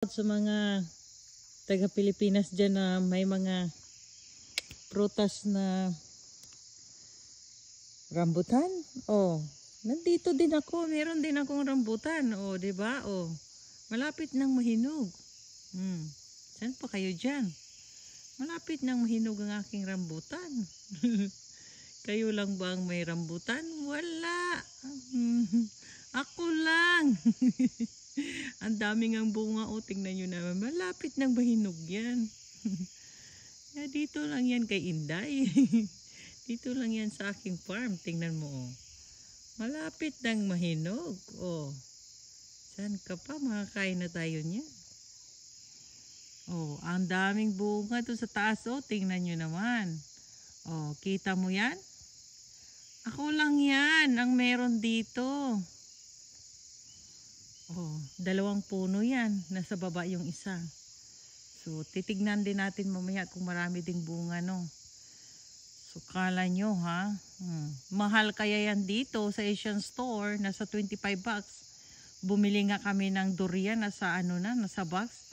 Sa mga taga Pilipinas dyan na may mga prutas na rambutan. Oh, nandito din ako. Meron din akong rambutan. Oh, 'di ba? Oh, malapit nang mahinog. Saan pa kayo dyan? Malapit nang mahinog ang aking rambutan. Kayo lang ba ang may rambutan? Wala. Ako lang. Ang daming ang bunga. O, tingnan nyo naman. Malapit nang mahinog yan. Dito lang yan kay Inday. Dito lang yan sa aking farm. Tingnan mo. Oh. Malapit nang mahinog. Oh. Saan ka pa? Makakain na tayo niyan. Oh, ang daming bunga doon sa taas. Oh, tingnan nyo naman. Oh, kita mo yan? Ako lang yan ang meron dito. Oh, 2 puno yan. Nasa baba yung isa. So, titignan din natin mamaya kung marami ding bunga, no? So, kala nyo, ha? Mahal kaya yan dito sa Asian store. Nasa 25 bucks. Bumili nga kami ng durian. Nasa ano na, nasa box.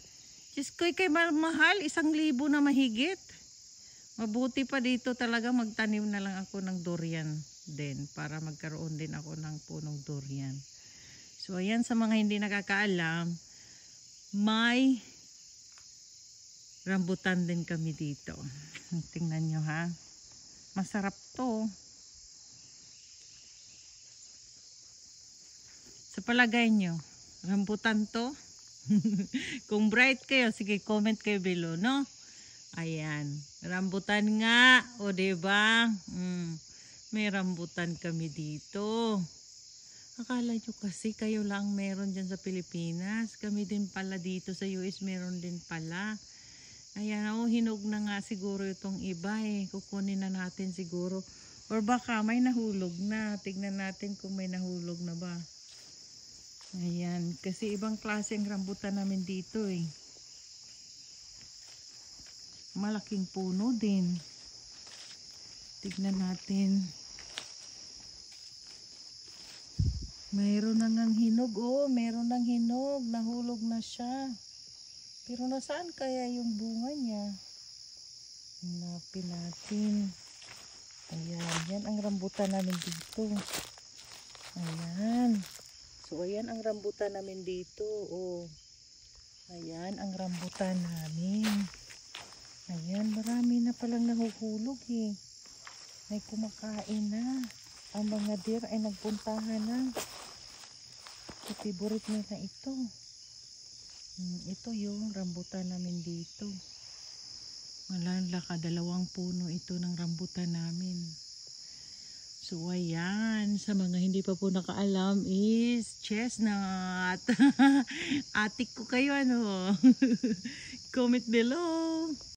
Diyos ko, kay mahal. 1,000 na mahigit. Mabuti pa dito talaga magtanim na lang ako ng durian din. Para magkaroon din ako ng punong durian. So, ayan sa mga hindi nakakaalam, may rambutan din kami dito. Tingnan nyo, ha. Masarap to. Sa palagay nyo, rambutan to? Kung bright kayo, sige, comment kayo below, no? Ayan. Rambutan nga. O, diba? May rambutan kami dito. Akala nyo kasi kayo lang meron dyan sa Pilipinas. Kami din pala dito sa US meron din pala. Ayan, oh, hinog na nga siguro itong iba eh. Kukunin na natin siguro. Or baka may nahulog na. Tignan natin kung may nahulog na ba. Ayan, kasi ibang klase ang rambutan namin dito eh. Malaking puno din. Tignan natin. Mayroon na ngang hinog. Oh, meron nang hinog. Nahulog na siya. Pero nasaan kaya yung bunga niya? Hanapin natin. Ayan. Yan ang rambutan namin dito. Ayan. So, ayan ang rambutan namin dito. Oh. Ayan ang rambutan namin. Ayan. Marami na palang nahuhulog eh. May kumakain na. Ang mga deer ay nagpuntahan na. Favorite nila ito. Ito yung rambutan namin dito. Malala 2 puno ito ng rambutan namin. So ayan, sa mga hindi pa po nakaalam is chestnut. Atik ko kayo ano. Comment below.